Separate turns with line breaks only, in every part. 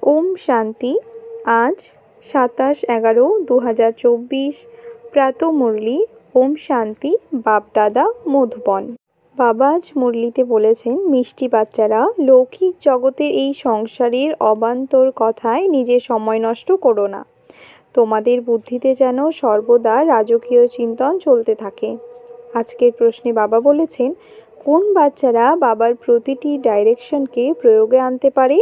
ওম শান্তি। আজ 27/11/2024 প্রাতঃমুরলি। ওম শান্তি। বাপ-দাদা মধুবন। বাবা আজ মুরলিতে বলেছেন, মিষ্টি বাচ্চারা, লৌকিক জগতের এই সংসারের অবান্তর কথায় নিজের সময় নষ্ট করো না। তোমাদের বুদ্ধিতে যেন সর্বদা রাজকীয় চিন্তন চলতে থাকে। আজকের প্রশ্নে বাবা বলেছেন, কোন বাচ্চারা বাবার প্রতিটি ডাইরেকশনকে প্রয়োগে আনতে পারে?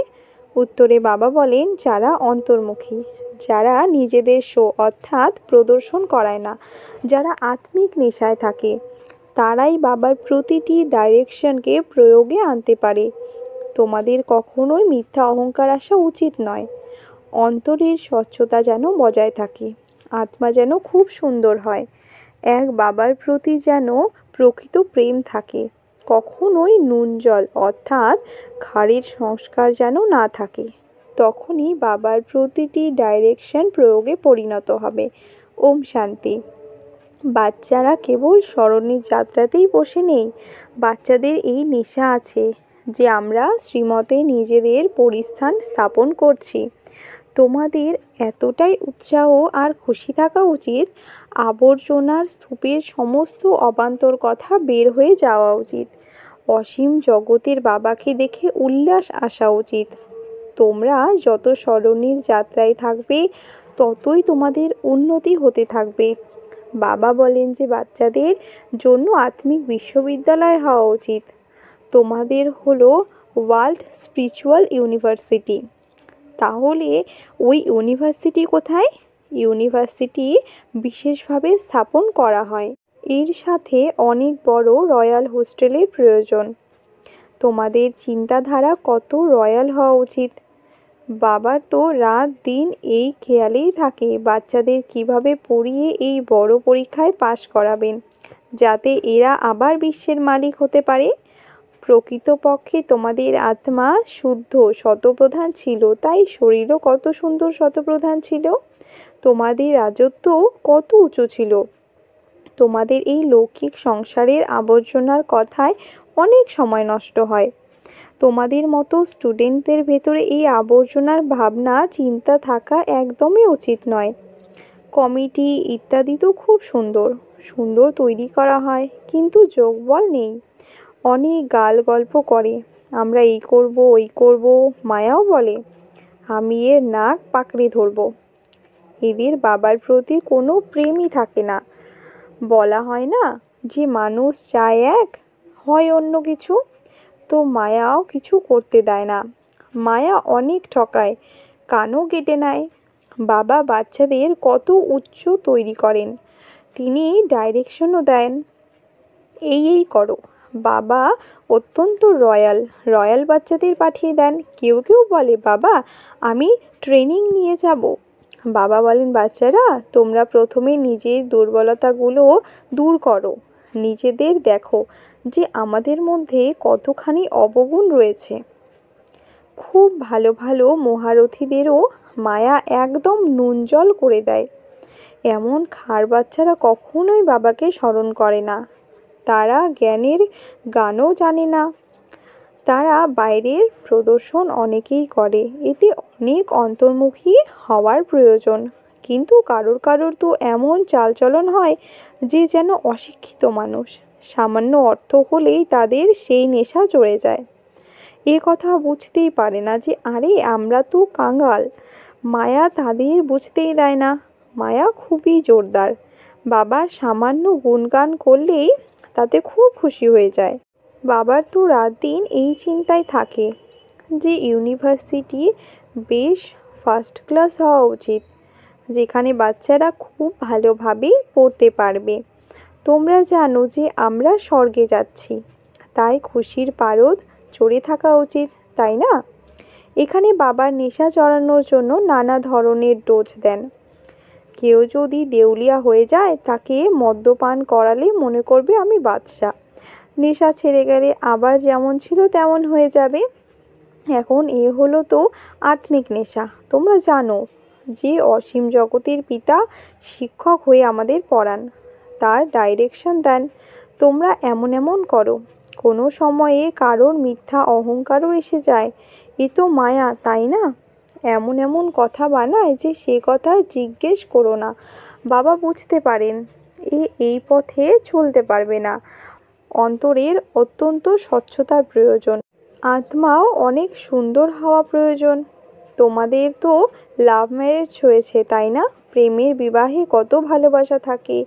উত্তরে বাবা বলেন, যারা অন্তর্মুখী, যারা নিজেদের শো অর্থাৎ প্রদর্শন করায় না, যারা আত্মিক নেশায় থাকে, তারাই বাবার প্রতিটি ডাইরেকশনকে প্রয়োগে আনতে পারে। তোমাদের কখনোই মিথ্যা অহংকার আসা উচিত নয়। অন্তরের স্বচ্ছতা যেন বজায় থাকে, আত্মা যেন খুব সুন্দর হয়, এক বাবার প্রতি যেন প্রকৃত প্রেম থাকে, কখনোই নুন জল অর্থাৎ খাড়ির সংস্কার যেন না থাকে। তখনই বাবার প্রতিটি ডাইরেকশন প্রয়োগে পরিণত হবে। ওম শান্তি। বাচ্চারা কেবল স্মরণের যাত্রাতেই বসে নেই। বাচ্চাদের এই নেশা আছে যে আমরা শ্রীমতে নিজেদের পরিস্থান স্থাপন করছি। তোমাদের এতটাই উৎসাহ আর খুশি থাকা উচিত, আবর্জনার স্তূপের সমস্ত অবান্তর কথা বের হয়ে যাওয়া উচিত। অসীম জগতের বাবাকে দেখে উল্লাস আসা উচিত। তোমরা যত স্মরণের যাত্রায় থাকবে, ততই তোমাদের উন্নতি হতে থাকবে। বাবা বলেন যে বাচ্চাদের জন্য আত্মিক বিশ্ববিদ্যালয় হওয়া উচিত। তোমাদের হলো ওয়ার্ল্ড স্পিরিচুয়াল ইউনিভার্সিটি। তাহলে ওই ইউনিভার্সিটি কোথায়? ইউনিভার্সিটি বিশেষভাবে স্থাপন করা হয়। এর সাথে অনেক বড় রয়্যাল হোস্টেলের প্রয়োজন। তোমাদের চিন্তাধারা কত রয়্যাল হওয়া উচিত। বাবা তো রাত দিন এই খেয়ালেই থাকে বাচ্চাদের কিভাবে পড়িয়ে এই বড় পরীক্ষায় পাশ করাবেন, যাতে এরা আবার বিশ্বের মালিক হতে পারে। প্রকৃতপক্ষে তোমাদের আত্মা শুদ্ধ শতপ্রধান ছিল, তাই শরীরও কত সুন্দর শতপ্রধান ছিল। তোমাদের রাজত্ব কত উঁচু ছিল। তোমাদের এই লৌকিক সংসারের আবর্জনার কথায় অনেক সময় নষ্ট হয়। তোমাদের মতো স্টুডেন্টদের ভেতরে এই আবর্জনার ভাবনা চিন্তা থাকা একদমই উচিত নয়। কমিটি ইত্যাদি তো খুব সুন্দর সুন্দর তৈরি করা হয়, কিন্তু যোগবল নেই। অনেক গাল গল্প করে, আমরা এই করব ওই করব। মায়াও বলে, আমি এর নাক পাকড়ে ধরব। এদের বাবার প্রতি কোনো প্রেমই থাকে না। বলা হয় না যে মানুষ চায় এক, হয় অন্য কিছু। তো মায়াও কিছু করতে দেয় না। মায়া অনেক ঠকায়, কানও কেটে নেয়। বাবা বাচ্চাদের কত উচ্চ তৈরি করেন, তিনি ডাইরেকশনও দেন, এই করো। বাবা অত্যন্ত রয়্যাল বাচ্চাদের পাঠিয়ে দেন। কেউ কেউ বলে, বাবা আমি ট্রেনিং নিয়ে যাব। বাবা বলেন, বাচ্চারা তোমরা প্রথমে নিজের দুর্বলতাগুলো দূর করো, নিজেদের দেখো যে আমাদের মধ্যে কতখানি অবগুণ রয়েছে। খুব ভালো ভালো মহারথীদেরও মায়া একদম নুন জল করে দেয়। এমন খার বাচ্চারা কখনোই বাবাকে স্মরণ করে না। তারা জ্ঞানের গানও জানে না। তারা বাইরের প্রদর্শন অনেকেই করে, এতে অনেক অন্তর্মুখী হওয়ার প্রয়োজন। কিন্তু কারোর কারোর তো এমন চালচলন হয় যে যেন অশিক্ষিত মানুষ। সামান্য অর্থ হলেই তাদের সেই নেশা চড়ে যায়। এ কথা বুঝতেই পারে না যে আরে আমরা তো কাঙাল। মায়া তাদের বুঝতেই দেয় না। মায়া খুবই জোরদার। বাবার সামান্য গুণগান করলেই তাতে খুব খুশি হয়ে যায়। বাবার তো রাত দিন এই চিন্তায় থাকে যে ইউনিভার্সিটি বেশ ফার্স্ট ক্লাস হওয়া উচিত, যেখানে বাচ্চারা খুব ভালোভাবে পড়তে পারবে। তোমরা জানো যে আমরা স্বর্গে যাচ্ছি, তাই খুশির পারদ চড়ে থাকা উচিত, তাই না? এখানে বাবার নেশা চড়ানোর জন্য নানা ধরনের ডোজ দেন। কেউ যদি দেউলিয়া হয়ে যায়, তাকে মদ্যপান করালে মনে করবে আমি বাদশা। নেশা ছেড়ে গেলে আবার যেমন ছিল তেমন হয়ে যাবে। এখন এ হলো তো আত্মিক নেশা। তোমরা জানো যে অসীম জগতের পিতা শিক্ষক হয়ে আমাদের পড়ান, তার ডাইরেকশন দেন, তোমরা এমন করো। কোনো সময়ে কারোর মিথ্যা অহংকারও এসে যায়, এ তো মায়া, তাই না? এমন এমন কথা বানায় যে সে কথা জিজ্ঞেস করো না। বাবা বুঝতে পারেন এই পথে চলতে পারবে না। অন্তরের অত্যন্ত স্বচ্ছতার প্রয়োজন। আত্মাও অনেক সুন্দর হওয়া প্রয়োজন। তোমাদের তো লাভ ম্যারেজ হয়েছে, তাই না? প্রেমের বিবাহে কত ভালোবাসা থাকে।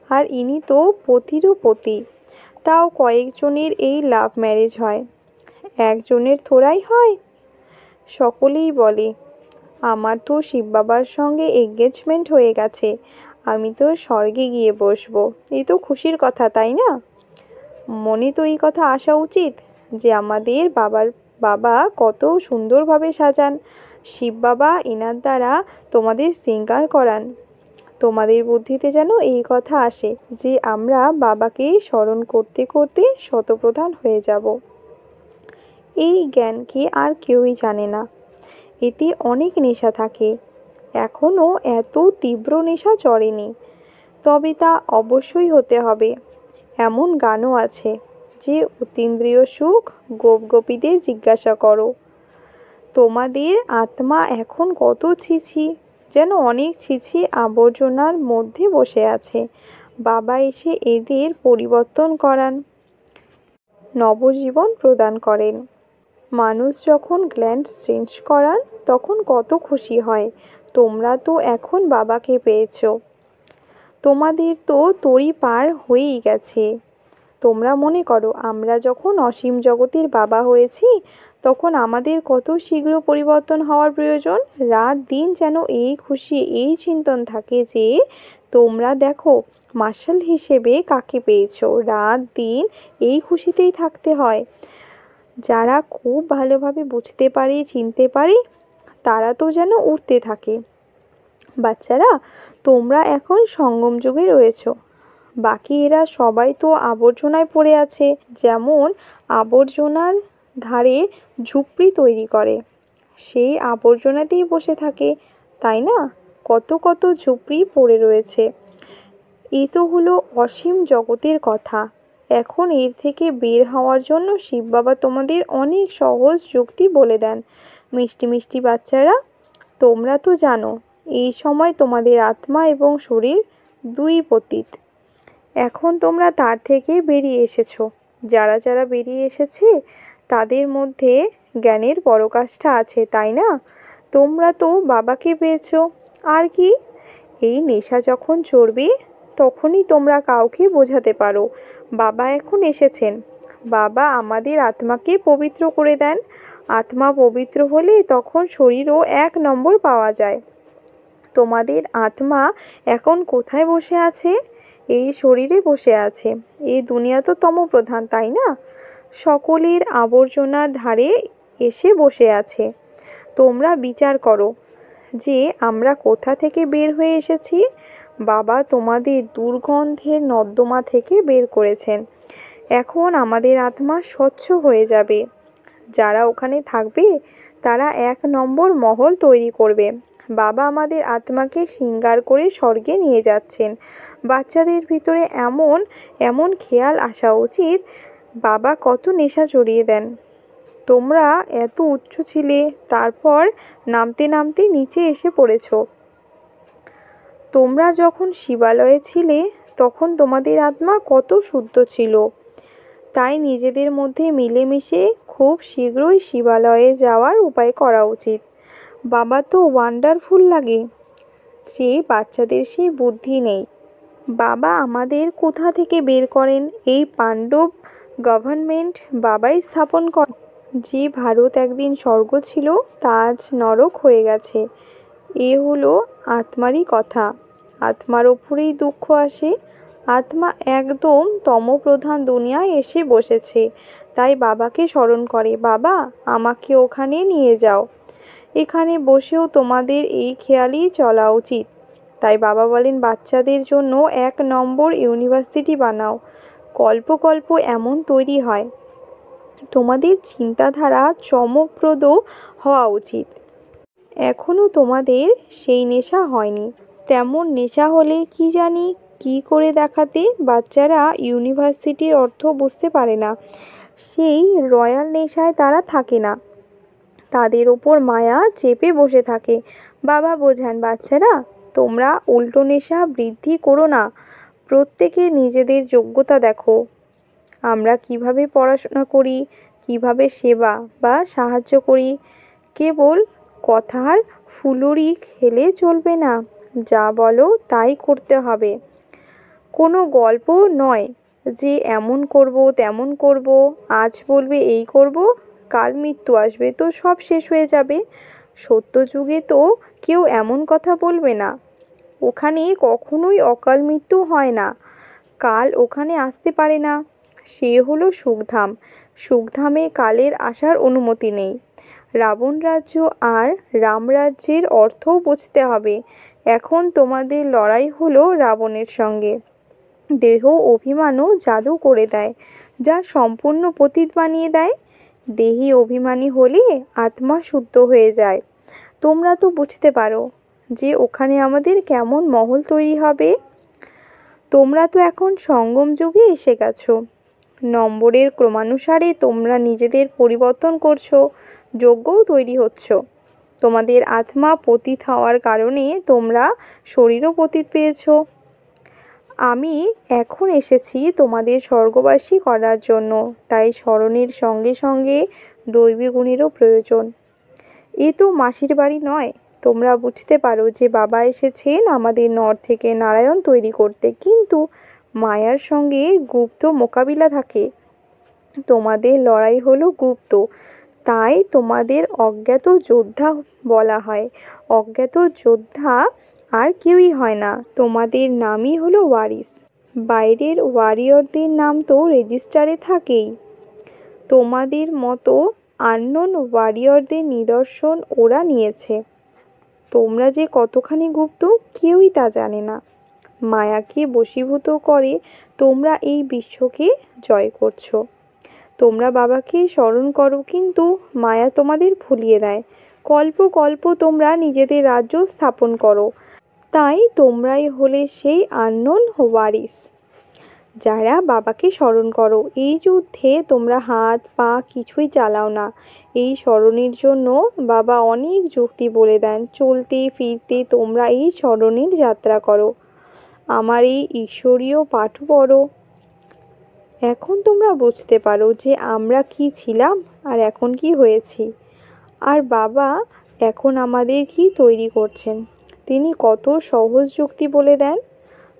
আর ইনি তো পতিরও পতি। তাও কয়েকজনের এই লাভ ম্যারেজ হয়, একজনের থোড়াই হয়। সকলেই বলে আমার তো শিব বাবার সঙ্গে এঙ্গেজমেন্ট হয়ে গেছে, আমি তো স্বর্গে গিয়ে বসবো। এই তো খুশির কথা, তাই না? মনে তো এই কথা আসা উচিত যে আমাদের বাবা কত সুন্দরভাবে সাজান। শিব বাবা এনার দ্বারা তোমাদের শৃঙ্গার করান। তোমাদের বুদ্ধিতে যেন এই কথা আসে যে আমরা বাবাকে স্মরণ করতে করতে শতপ্রধান হয়ে যাব। এই জ্ঞানকে আর কেউই জানে না। এতে অনেক নেশা থাকে। এখনও এত তীব্র নেশা চড়েনি, তবে তা অবশ্যই হতে হবে। এমন গানও আছে যে অতীন্দ্রিয় সুখ গোপগোপীদের জিজ্ঞাসা করো। তোমাদের আত্মা এখন কত ছিছি, যেন অনেক ছিছি আবর্জনার মধ্যে বসে আছে। বাবা এসে এদের পরিবর্তন করান, নবজীবন প্রদান করেন। মানুষ যখন গ্ল্যান্ডস চেঞ্জ করান তখন কত খুশি হয়। তোমরা তো এখন বাবাকে পেয়েছো। তোমাদের তো তরি পার হয়েই গেছে। তোমরা মনে করো আমরা যখন অসীম জগতের বাবা হয়েছি তখন আমাদের কত শীঘ্র পরিবর্তন হওয়ার প্রয়োজন। রাত দিন যেন এই খুশি এই চিন্তন থাকে যে তোমরা দেখো মার্শাল হিসেবে কাকে পেয়েছো। রাত দিন এই খুশিতেই থাকতে হয়। যারা খুব ভালোভাবে বুঝতে পারে চিনতে পারে তারা তো যেন উঠতে থাকে। বাচ্চারা, তোমরা এখন সঙ্গম যুগে রয়েছো। বাকি এরা সবাই তো আবর্জনায় পড়ে আছে। যেমন আবর্জনার ধারে ঝুপড়ি তৈরি করে, সেই আবর্জনাতেই বসে থাকে, তাই না? কত কত ঝুপড়ি পড়ে রয়েছে। এ তো হলো অসীম জগতের কথা। এখন এর থেকে বের হওয়ার জন্য শিব বাবা তোমাদের অনেক সহজ যুক্তি বলে দেন। মিষ্টি মিষ্টি বাচ্চারা, তোমরা তো জানো এই সময় তোমাদের আত্মা এবং শরীর দুই পতিত। এখন তোমরা তার থেকে বেরিয়ে এসেছো। যারা যারা বেরিয়ে এসেছে তাদের মধ্যে জ্ঞানের পরাকাষ্ঠা আছে, তাই না? তোমরা তো বাবাকে পেয়েছো। আর কি, এই নেশা যখন চড়বে তখনই তোমরা কাউকে বোঝাতে পারো বাবা এখন এসেছেন। বাবা আমাদের আত্মাকে পবিত্র করে দেন। আত্মা পবিত্র হলে তখন শরীরও 1 নম্বর পাওয়া যায়। তোমাদের আত্মা এখন কোথায় বসে আছে? এই শরীরে বসে আছে। এই দুনিয়া তো তমপ্রধান, তাই না? সকলের আবর্জনার ধারে এসে বসে আছে। তোমরা বিচার করো যে আমরা কোথা থেকে বের হয়ে এসেছি। বাবা তোমাদের দুর্গন্ধের নর্দমা থেকে বের করেছেন। এখন আমাদের আত্মা স্বচ্ছ হয়ে যাবে। যারা ওখানে থাকবে তারা 1 নম্বর মহল তৈরি করবে। বাবা আমাদের আত্মাকে শৃঙ্গার করে স্বর্গে নিয়ে যাচ্ছেন। বাচ্চাদের ভিতরে এমন এমন খেয়াল আসা উচিত বাবা কত নেশা চড়িয়ে দেন। তোমরা এত উচ্চ ছিলে, তারপর নামতে নামতে নিচে এসে পড়েছো। তোমরা যখন শিবালয়ে ছিলে তখন তোমাদের আত্মা কত শুদ্ধ ছিল। তাই নিজেদের মধ্যে মিলেমিশে খুব শীঘ্রই শিবালয়ে যাওয়ার উপায় করা উচিত। বাবা তো ওয়ান্ডারফুল লাগে যে বাচ্চাদের সেই বুদ্ধি নেই। বাবা আমাদের কোথা থেকে বের করেন? এই পাণ্ডব গভর্নমেন্ট বাবাই স্থাপন করেন। যে ভারত একদিন স্বর্গ ছিল তা আজ নরক হয়ে গেছে। এ হলো আত্মারই কথা। আত্মার ওপরেই দুঃখ আসে। আত্মা একদম তমপ্রধান দুনিয়ায় এসে বসেছে, তাই বাবাকে স্মরণ করে, বাবা আমাকে ওখানে নিয়ে যাও। এখানে বসেও তোমাদের এই খেয়ালই চলা উচিত। তাই বাবা বলেন বাচ্চাদের জন্য 1 নম্বর ইউনিভার্সিটি বানাও। কল্প কল্প এমন তৈরি হয়। তোমাদের চিন্তাধারা চমকপ্রদ হওয়া উচিত। এখনও তোমাদের সেই নেশা হয়নি। তেমন নেশা হলে কি জানি কি করে দেখাতে। বাচ্চারা ইউনিভার্সিটির অর্থ বুঝতে পারে না। সেই রয়্যাল নেশায় তারা থাকে না। তাদের ওপর মায়া চেপে বসে থাকে। বাবা বোঝান, বাচ্চারা তোমরা উল্টো নেশা বৃদ্ধি করো না, প্রত্যেকে নিজেদের যোগ্যতা দেখো। আমরা কিভাবে পড়াশোনা করি, কিভাবে সেবা বা সাহায্য করি, কেবল কথার ফুলুরি খেলে চলবে না, যা বলো তাই করতে হবে। কোনো গল্প নয় যে এমন করব তেমন করব, আজ বলবে এই করব, কাল মৃত্যু আসবে তো সব শেষ হয়ে যাবে। সত্য যুগে তো কেউ এমন কথা বলবে না। ওখানে কখনোই অকাল মৃত্যু হয় না, কাল ওখানে আসতে পারে না। সে হলো সুখধাম, সুখধামে কালের আসার অনুমতি নেই। রাবণ রাজ্য আর রামরাজ্যের অর্থও বুঝতে হবে। এখন তোমাদের লড়াই হলো রাবণের সঙ্গে। দেহ অভিমানও জাদু করে দেয়, যা সম্পূর্ণ পতিত বানিয়ে দেয়। দেহি অভিমানী হলে আত্মা শুদ্ধ হয়ে যায়। তোমরা তো বুঝতে পারো যে ওখানে আমাদের কেমন মহল তৈরি হবে। তোমরা তো এখন সঙ্গম যুগে এসে গেছো। নম্বরের ক্রমানুসারে তোমরা নিজেদের পরিবর্তন করছো, যোগ্যও তৈরি হচ্ছ। তোমাদের আত্মা পতিত হওয়ার কারণে তোমরা শরীরও পতিত পেয়েছো। আমি এখন এসেছি তোমাদের স্বর্গবাসী করার জন্য, তাই স্মরণের সঙ্গে সঙ্গে দৈবী গুণেরও প্রয়োজন। এ তো মাসির বাড়ি নয়। তোমরা বুঝতে পারো যে বাবা এসেছেন আমাদের নর থেকে নারায়ণ তৈরি করতে, কিন্তু মায়ার সঙ্গে গুপ্ত মোকাবিলা থাকে। তোমাদের লড়াই হলো গুপ্ত, তাই তোমাদের অজ্ঞাত যোদ্ধা বলা হয়। অজ্ঞাত যোদ্ধা আর কেউই হয় না, তোমাদের নামই হলো ওয়ারিস। বাইরের ওয়ারিয়রদের নাম তো রেজিস্টারে থাকেই। তোমাদের মতো আননোন ওয়ারিয়রদের নিদর্শন ওরা নিয়েছে। তোমরা যে কতখানি গুপ্ত কেউই তা জানে না। মায়াকে বশীভূত করে তোমরা এই বিশ্বকে জয় করছো। তোমরা বাবাকে স্মরণ করো, কিন্তু মায়া তোমাদের ভুলিয়ে দেয়। কল্প কল্প তোমরা নিজেদের রাজ্য স্থাপন করো, তাই তোমরাই হলে সেই আননোন ওয়ারিস যারা বাবাকে স্মরণ করো। এই যুদ্ধে তোমরা হাত পা কিছুই চালাও না। এই স্মরণের জন্য বাবা অনেক যুক্তি বলে দেন। চলতে ফিরতে তোমরা এই স্মরণের যাত্রা করো, আমার এই ঈশ্বরীয় পাঠ পড়ো। এখন তোমরা বুঝতে পারো যে আমরা কি ছিলাম আর এখন কি হয়েছি, আর বাবা এখন আমাদের কি তৈরি করছেন। তিনি কত সহজ যুক্তি বলে দেন।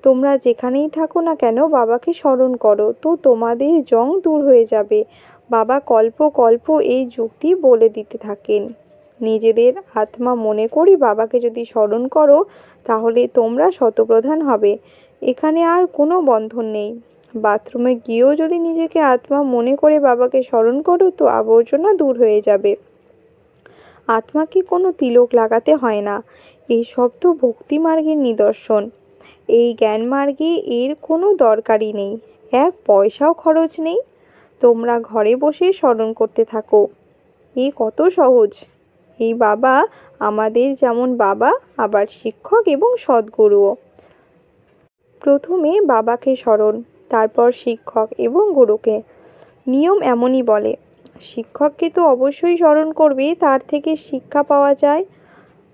তোমরা যেখানেই থাকো না কেন বাবাকে স্মরণ করো, তো তোমাদের জং দূর হয়ে যাবে। বাবা কল্প কল্প এই যুক্তি বলে দিতে থাকেন। নিজেদের আত্মা মনে করে বাবাকে যদি স্মরণ করো, তাহলে তোমরা শতপ্রধান হবে। এখানে আর কোনো বন্ধন নেই। বাথরুমে গিয়েও যদি নিজেকে আত্মা মনে করে বাবাকে স্মরণ করো, তো আবর্জনা দূর হয়ে যাবে। আত্মাকে কোনো তিলক লাগাতে হয় না। এই সব তো ভক্তি মার্গের নিদর্শন। এই জ্ঞান মার্গে এর কোনো দরকারই নেই, এক পয়সাও খরচ নেই। তোমরা ঘরে বসে স্মরণ করতে থাকো। এ কত সহজ। এই বাবা আমাদের যেমন বাবা, আবার শিক্ষক এবং সদ্গুরুও। প্রথমে বাবাকে স্মরণ, তারপর শিক্ষক এবং গুরুকে। নিয়ম এমনই বলে। শিক্ষককে তো অবশ্যই স্মরণ করবে, তার থেকে শিক্ষা পাওয়া যায়।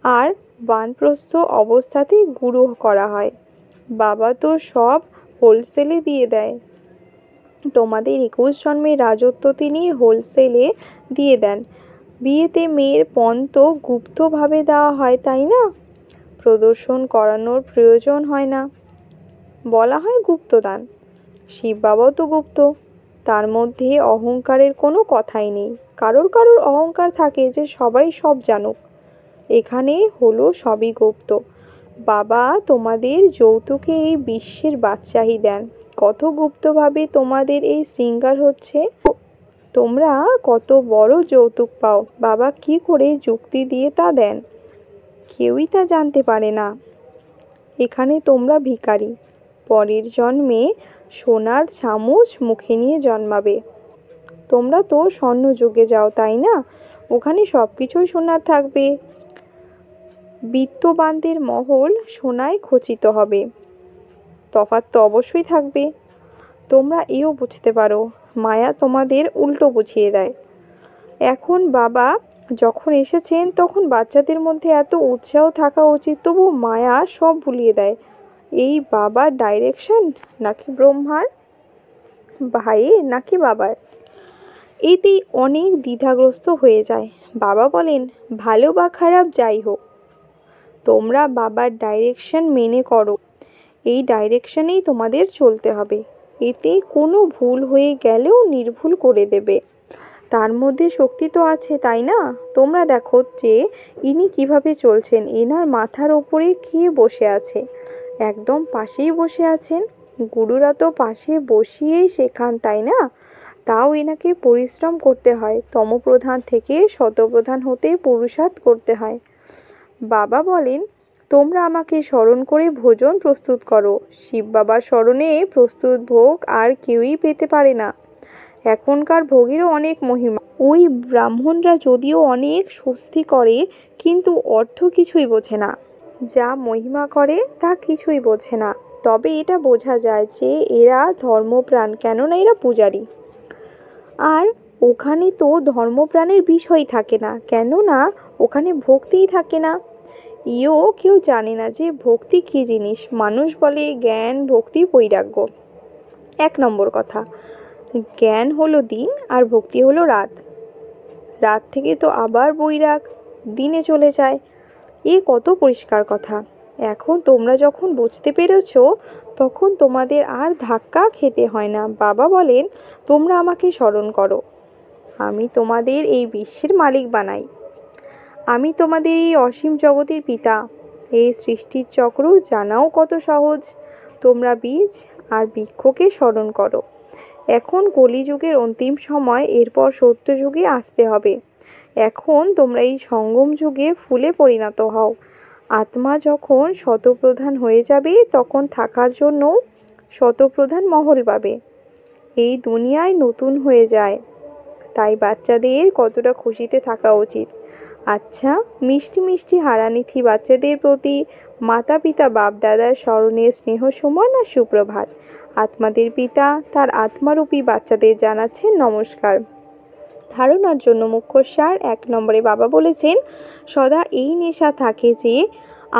আর বানপ্রস্থ অবস্থাতে গুরু করা হয়। বাবা তো সব হোলসেলে দিয়ে দেয়। তোমাদের 21 জন্মের রাজত্ব তিনি হোলসেলে দিয়ে দেন। বিয়েতে মেয়ের পণ তো গুপ্তভাবে দেওয়া হয়, তাই না? প্রদর্শন করানোর প্রয়োজন হয় না, বলা হয় গুপ্তদান। শিব বাবাও তো গুপ্ত, তার মধ্যে অহংকারের কোনো কথাই নেই। কারোর কারোর অহংকার থাকে যে সবাই সব জানুক। এখানে হলো সবই গুপ্ত। বাবা তোমাদের যৌতুকে এই বিশ্বের বাদশাহী দেন। কত গুপ্তভাবে তোমাদের এই শৃঙ্গার হচ্ছে। তোমরা কত বড় যৌতুক পাও, বাবা কি করে যুক্তি দিয়ে তা দেন, কেউই তা জানতে পারে না। এখানে তোমরা ভিখারি, পরের জন্মে সোনার চামচ মুখে নিয়ে জন্মাবে। তোমরা তো স্বর্ণযুগে যাও, তাই না? ওখানে সব কিছুই সোনার থাকবে। বিত্তবানদের মহল সোনায় খচিত হবে। তফাৎ তো অবশ্যই থাকবে। তোমরা এও বুঝতে পারো, মায়া তোমাদের উল্টো বুঝিয়ে দেয়। এখন বাবা যখন এসেছেন তখন বাচ্চাদের মধ্যে এত উৎসাহ থাকা উচিত, তবু মায়া সব ভুলিয়ে দেয়। এই বাবার ডাইরেকশন নাকি ব্রহ্মার, ভাইয়ের নাকি বাবার? এতেই অনেক দ্বিধাগ্রস্ত হয়ে যায়। বাবা বলেন, ভালো বা খারাপ যাই হোক, তোমরা বাবার ডাইরেকশন মেনে করো। এই ডাইরেকশনেই তোমাদের চলতে হবে। এতে কোনো ভুল হয়ে গেলেও নির্ভুল করে দেবে। তার মধ্যে শক্তি তো আছে, তাই না? তোমরা দেখো যে ইনি কিভাবে চলছেন। এনার মাথার ওপরে কে বসে আছে? একদম পাশেই বসে আছেন। গুরুরা তো পাশে বসিয়েই শেখান, তাই না? তাও এনাকে পরিশ্রম করতে হয়। তমপ্রধান থেকে শতপ্রধান হতে পুরুষার্থ করতে হয়। বাবা বলেন, তোমরা আমাকে স্মরণ করে ভোজন প্রস্তুত করো। শিব বাবার স্মরণে প্রস্তুত ভোগ আর কেউই পেতে পারে না। এখনকার ভোগেরও অনেক মহিমা। ওই ব্রাহ্মণরা যদিও অনেক স্বস্তি করে, কিন্তু অর্থ কিছুই বোঝে না। যা মহিমা করে তা কিছুই বোঝে না। তবে এটা বোঝা যায় যে এরা ধর্মপ্রাণ, কেননা এরা পূজারী। আর ওখানে তো ধর্মপ্রাণের বিষয় থাকে না, কেননা ওখানে ভক্তিই থাকে না। কেউ জানে না যে ভক্তি কী জিনিস। মানুষ বলে জ্ঞান, ভক্তি, বৈরাগ্য। 1 নম্বর কথা, জ্ঞান হলো দিন আর ভক্তি হলো রাত। রাত থেকে তো আবার বৈরাগ, দিনে চলে যায়। কত পরিষ্কার কথা। এখন তোমরা যখন বুঝতে পেরেছো, তখন তোমাদের আর ধাক্কা খেতে হয় না। বাবা বলেন, তোমরা আমাকে স্মরণ করো। আমি তোমাদের এই বিশ্বের মালিক বানাই। আমি তোমাদের এই অসীম জগতের পিতা। এই সৃষ্টির চক্র জানাও কত সহজ। তোমরা বীজ আর বৃক্ষকে স্মরণ করো। এখন কলিযুগের অন্তিম সময়, এরপর সত্যযুগে আসতে হবে। এখন তোমরা এই সঙ্গম যুগে ফুলে পরিণত হও। আত্মা যখন শতপ্রধান হয়ে যাবে, তখন থাকার জন্য শতপ্রধান মহল পাবে। এই দুনিয়ায় নতুন হয়ে যায়, তাই বাচ্চাদের কতটা খুশিতে থাকা উচিত। আচ্ছা, মিষ্টি মিষ্টি হারানিথি বাচ্চাদের প্রতি মাতা পিতা বাপ দাদার স্মরণে স্নেহ সমান আর সুপ্রভাত। আত্মাদের পিতা তার আত্মারূপী বাচ্চাদের জানাচ্ছেন নমস্কার। ধারণার জন্য মুখ্য সার। 1 নম্বরে বাবা বলেছেন, সদা এই নেশা থাকে যে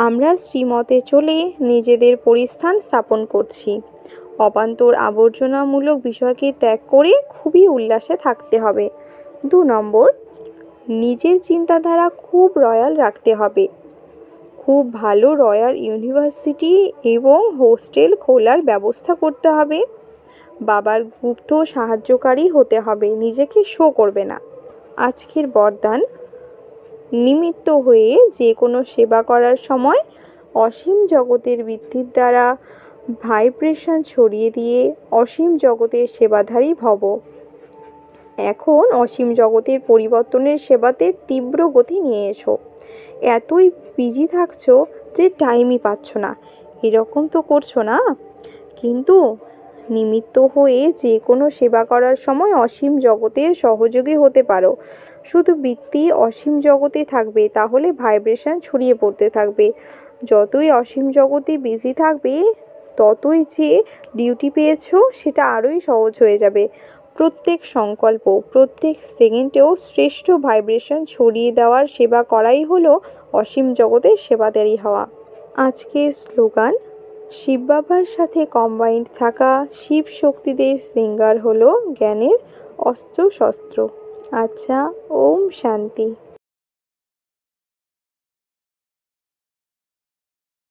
আমরা শ্রীমতে চলে নিজেদের পরিস্থান স্থাপন করছি। অবান্তর আবর্জনামূলক বিষয়কে ত্যাগ করে খুবই উল্লাসে থাকতে হবে। 2 নম্বর, নিজের চিন্তাধারা খুব রয়্যাল রাখতে হবে। খুব ভালো রয়্যাল ইউনিভার্সিটি এবং হোস্টেল খোলার ব্যবস্থা করতে হবে। বাবার গুপ্ত সাহায্যকারী হতে হবে, নিজেকে শো করবে না। আজকের বরদান, নিমিত্ত হয়ে যে কোনো সেবা করার সময় অসীম জগতের বৃদ্ধির দ্বারা ভাইব্রেশন ছড়িয়ে দিয়ে অসীম জগতের সেবাধারী ভব। এখন অসীম জগতের পরিবর্তনের সেবাতে তীব্র গতি নিয়ে এসো। এতই বিজি থাকছো যে টাইমই পাচ্ছ না। এরকম তো করছো না? কিন্তু নিমিত্ত হয়ে যে কোনো সেবা করার সময় অসীম জগতের সহযোগী হতে পারো। শুধু বৃত্তি অসীম জগতে থাকবে, তাহলে ভাইব্রেশন ছড়িয়ে পড়তে থাকবে। যতই অসীম জগতে বিজি থাকবে, ততই যে ডিউটি পেয়েছো সেটা আরোই সহজ হয়ে যাবে। প্রত্যেক সংকল্প, প্রত্যেক সেকেন্ডেও শ্রেষ্ঠ ভাইব্রেশন ছড়িয়ে দেওয়ার সেবা করাই হলো অসীম জগতের সেবাদারী হওয়া। আজকের স্লোগান, শিব বাবার সাথে কম্বাইন্ড থাকা শিব শক্তিদের সিঙ্গার হলো জ্ঞানের অস্ত্র শস্ত্র। আচ্ছা, ওম শান্তি।